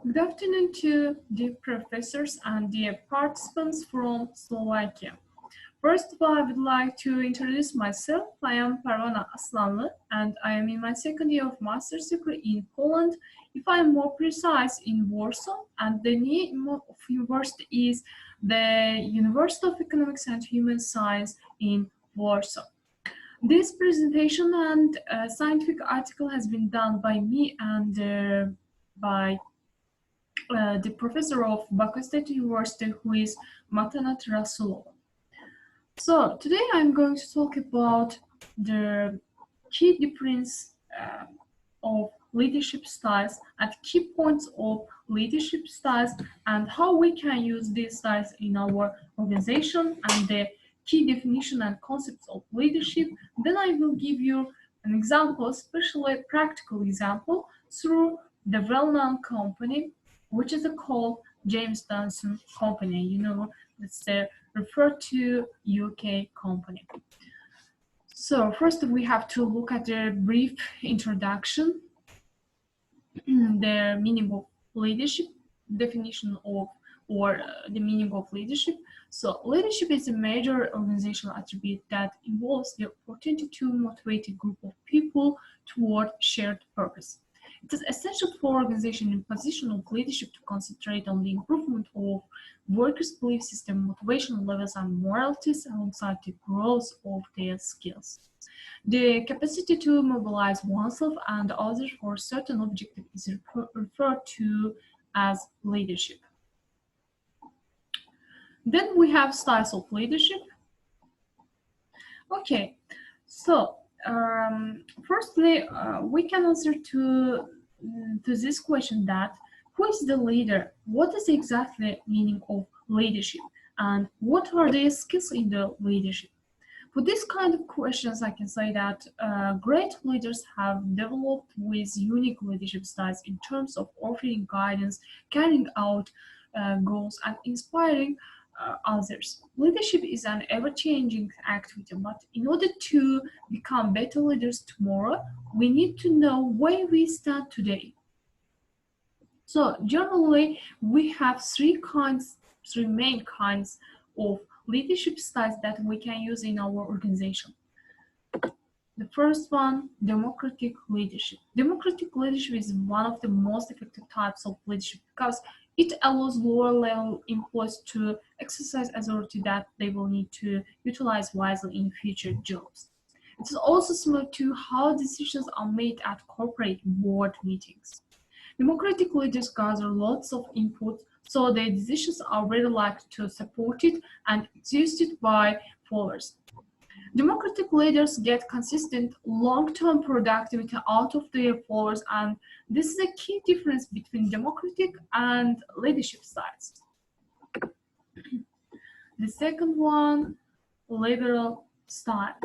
Good afternoon to dear professors and dear participants from Slovakia. First of all, I would like to introduce myself. I am Parvana ASLANLİ and I am in my second year of master's degree in Poland. If I am more precise, in Warsaw, and the name of university is the University of Economics and Human Science in Warsaw. This presentation and scientific article has been done by me and by the professor of Baka State University, who is Matanat RASULOVA. So today I'm going to talk about the key difference of leadership styles and key points of leadership styles and how we can use these styles in our organization and the key definition and concepts of leadership. Then I will give you an example, especially a practical example, through the well-known company, which is called James Dunson Company. You know, it's referred to UK company. So first we have to look at a brief introduction, the meaning of leadership, definition of the meaning of leadership. So leadership is a major organizational attribute that involves the opportunity to motivate a group of people toward shared purpose. It is essential for organization in position of leadership to concentrate on the improvement of workers' belief system, motivation levels, and moralities alongside the growth of their skills. The capacity to mobilize oneself and others for a certain objective is referred to as leadership. Then we have styles of leadership. Okay, so firstly, we can answer to this question that who is the leader? What is exactly meaning of leadership? And what are the skills in the leadership? For this kind of questions, I can say that great leaders have developed with unique leadership styles in terms of offering guidance, carrying out goals, and inspiring others. Leadership is an ever-changing activity, but in order to become better leaders tomorrow, we need to know where we stand today. So generally, we have three main kinds of leadership styles that we can use in our organization. The first one, democratic leadership. Democratic leadership is one of the most effective types of leadership because it allows lower level employees to exercise authority that they will need to utilize wisely in future jobs. It is also similar to how decisions are made at corporate board meetings. Democratic leaders gather lots of input, so their decisions are very likely to support it and used by followers. Democratic leaders get consistent long-term productivity out of their followers, and this is a key difference between democratic and leadership styles. The second one, liberal style.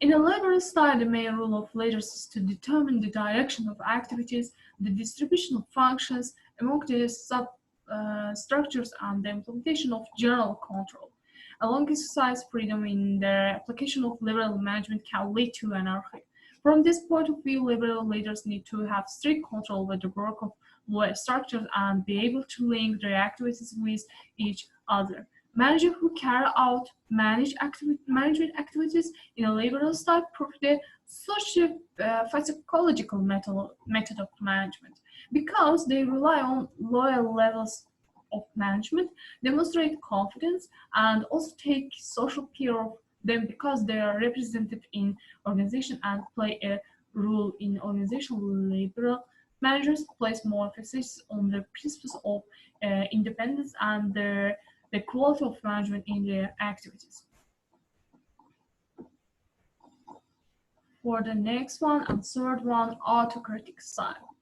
In a liberal style, the main role of leaders is to determine the direction of activities, the distribution of functions among the substructures, and the implementation of general control. Along exercise freedom in the application of liberal management can lead to anarchy. From this point of view, liberal leaders need to have strict control over the work of lower structures and be able to link their activities with each other. Managers who carry out management activities in a liberal style provide such a psychological method of management because they rely on lower levels of management, demonstrate confidence, and also take social care of them because they are represented in organization and play a role in organization. Liberal managers place more emphasis on the principles of independence and the quality of management in their activities. For the next one and third one, autocratic style.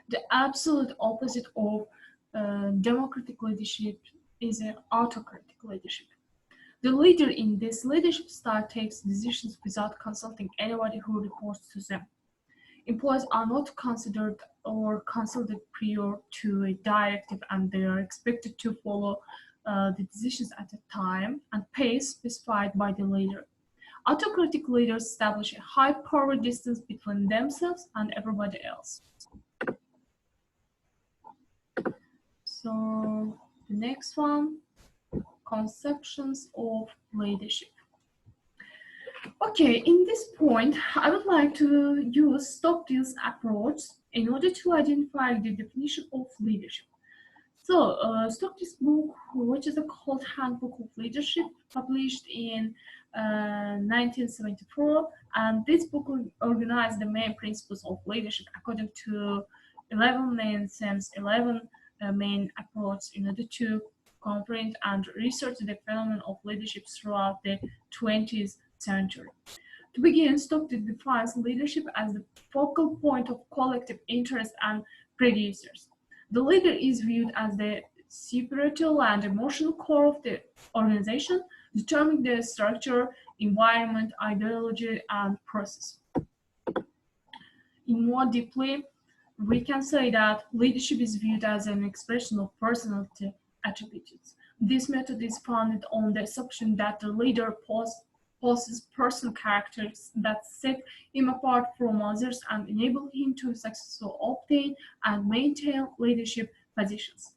The absolute opposite of democratic leadership is an autocratic leadership. The leader in this leadership style takes decisions without consulting anybody who reports to them. Employees are not considered or consulted prior to a directive, and they are expected to follow the decisions at a time and pace specified by the leader. Autocratic leaders establish a high power distance between themselves and everybody else. So the next one, conceptions of leadership. Okay, in this point, I would like to use Stockdale's approach in order to identify the definition of leadership. So, Stockdale's book, which is called Handbook of Leadership, published in 1974, and this book organized the main principles of leadership according to 11 main themes, 11 main approaches in order to comprehend and research the phenomenon of leadership throughout the 20th century. To begin, Stockdale defines leadership as the focal point of collective interest and prejudices. The leader is viewed as the spiritual and emotional core of the organization, determining the structure, environment, ideology, and process. In more deeply, we can say that leadership is viewed as an expression of personality attributes. This method is founded on the assumption that the leader possesses personal characters that set him apart from others and enable him to successfully obtain and maintain leadership positions.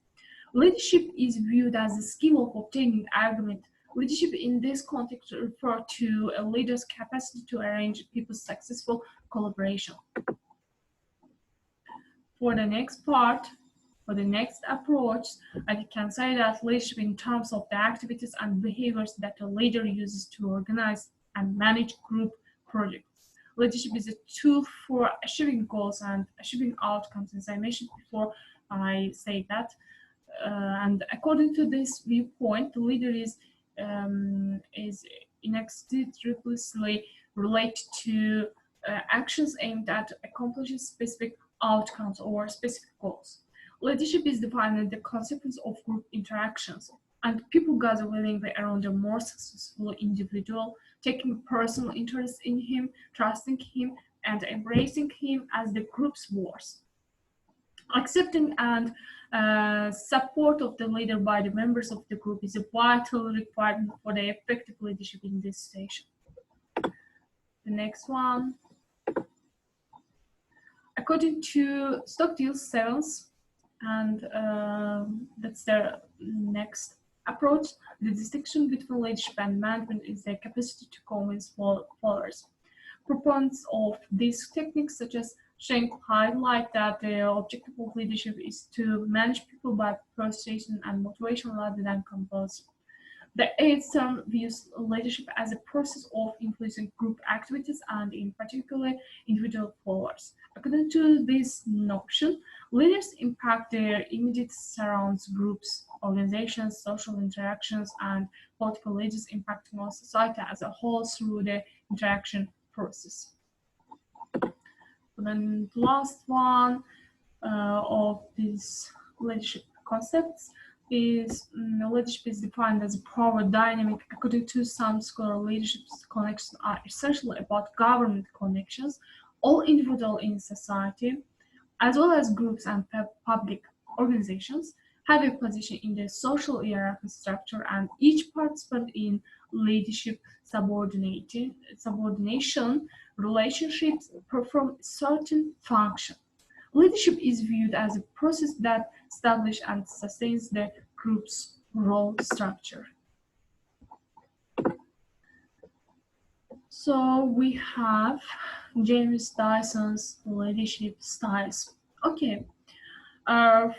Leadership is viewed as the skill of obtaining argument. Leadership in this context refers to a leader's capacity to arrange people's successful collaboration. For the next part, for the next approach, I can say that leadership in terms of the activities and behaviors that a leader uses to organize and manage group projects. Leadership is a tool for achieving goals and achieving outcomes, as I mentioned before. I say that. And according to this viewpoint, the leader is inextricably related to actions aimed at accomplishing specific outcomes or specific goals. Leadership is defined as the consequence of group interactions, and people gather willingly around a more successful individual, taking personal interest in him, trusting him, and embracing him as the group's voice. Accepting and support of the leader by the members of the group is a vital requirement for the effective leadership in this station. The next one. According to Stockdale's sevens, and that's their next approach, the distinction between leadership and management is the capacity to convince followers. Proponents of these techniques, such as Schenk, highlight that the objective of leadership is to manage people by persuasion and motivation rather than compulsion. The eighth term views leadership as a process of influencing group activities and, in particular, individual followers. According to this notion, leaders impact their immediate surrounds, groups, organizations, social interactions, and political leaders impacting on society as a whole through the interaction process. Then the last one of these leadership concepts is leadership is defined as a power dynamic. According to some scholars, leadership connections are essentially about government connections. All individuals in society, as well as groups and public organizations, have a position in the social hierarchy structure, and each participant in leadership subordination relationships perform certain function. Leadership is viewed as a process that establishes and sustains the group's role structure. So we have James Dyson's leadership styles. Okay,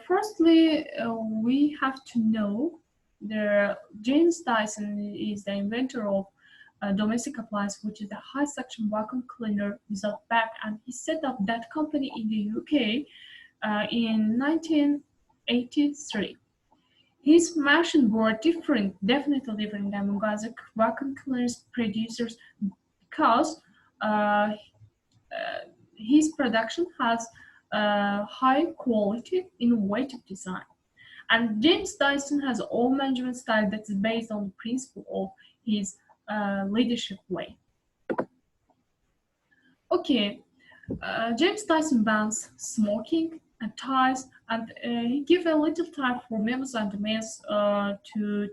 firstly, we have to know that James Dyson is the inventor of domestic appliance, which is a high suction vacuum cleaner without back, and he set up that company in the UK in 1983. His machine were definitely different than other vacuum cleaners producers because his production has high quality, innovative design. And James Dyson has an all management style that is based on the principle of his leadership way. Okay, James Dyson bans smoking and ties, and he gives a little time for members and males to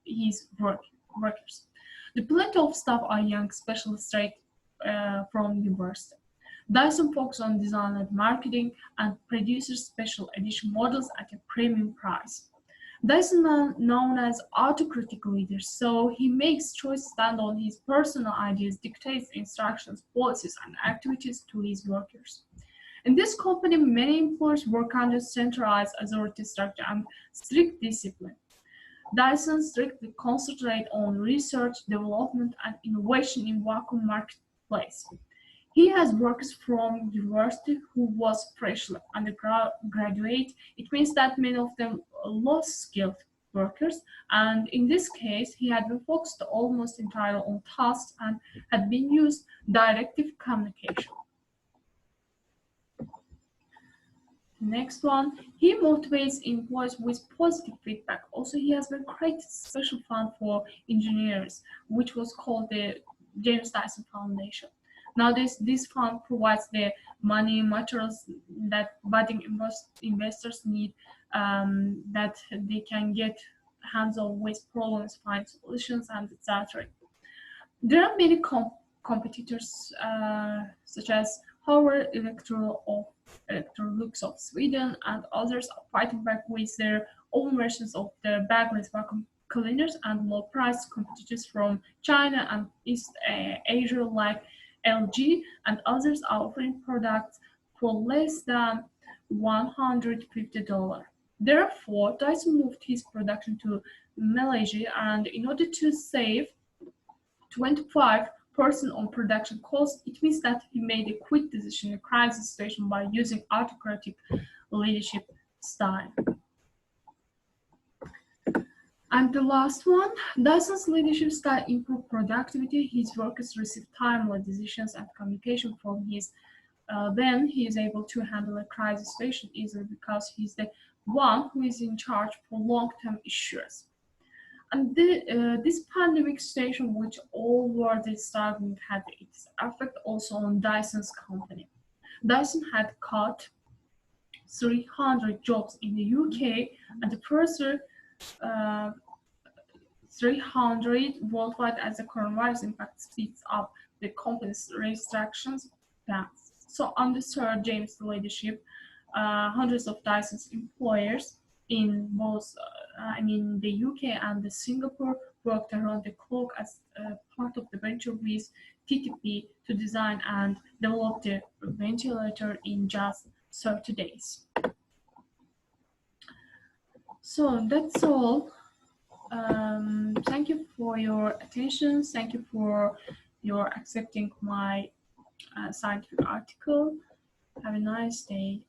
his workers. The plenty of staff are young, specialists straight from university. Dyson focuses on design and marketing and produces special edition models at a premium price. Dyson is known as autocratic leader, so he makes choices stand on his personal ideas, dictates instructions, policies, and activities to his workers. In this company, many employees work under centralized authority structure and strict discipline. Dyson strictly concentrates on research, development, and innovation in vacuum marketplace. He has workers from university who was freshly undergraduate. It means that many of them lost skilled workers, and in this case, he had been focused almost entirely on tasks and had been used directive communication. Next one, he motivates employees with positive feedback. Also, he has been created a special fund for engineers, which was called the James Dyson Foundation. Nowadays, this fund provides the money, materials that budding investors need, that they can get hands-on with problems, find solutions, and etc. There are many competitors, such as Howard Electrolux of Sweden, and others are fighting back with their own versions of the bagless vacuum cleaners, and low-priced competitors from China and East Asia like LG and others are offering products for less than $150. Therefore, Dyson moved his production to Malaysia, and in order to save 25% on production costs, it means that he made a quick decision in a crisis situation by using autocratic leadership style. And the last one, Dyson's leadership style improved productivity. His workers receive timely decisions and communication from his. Then he is able to handle a crisis situation easily because he's the one who is in charge for long-term issues. And this pandemic situation, which all world is struggling, had its effect also on Dyson's company. Dyson had cut 300 jobs in the UK and the further 300 worldwide as the coronavirus impact speeds up the company's restrictions plans. So under Sir James' leadership, hundreds of Dyson's employers in both, the UK and the Singapore worked around the clock as part of the venture with TTP to design and develop the ventilator in just 30 days. So that's all. Thank you for your attention. Thank you for your accepting my scientific article. Have a nice day.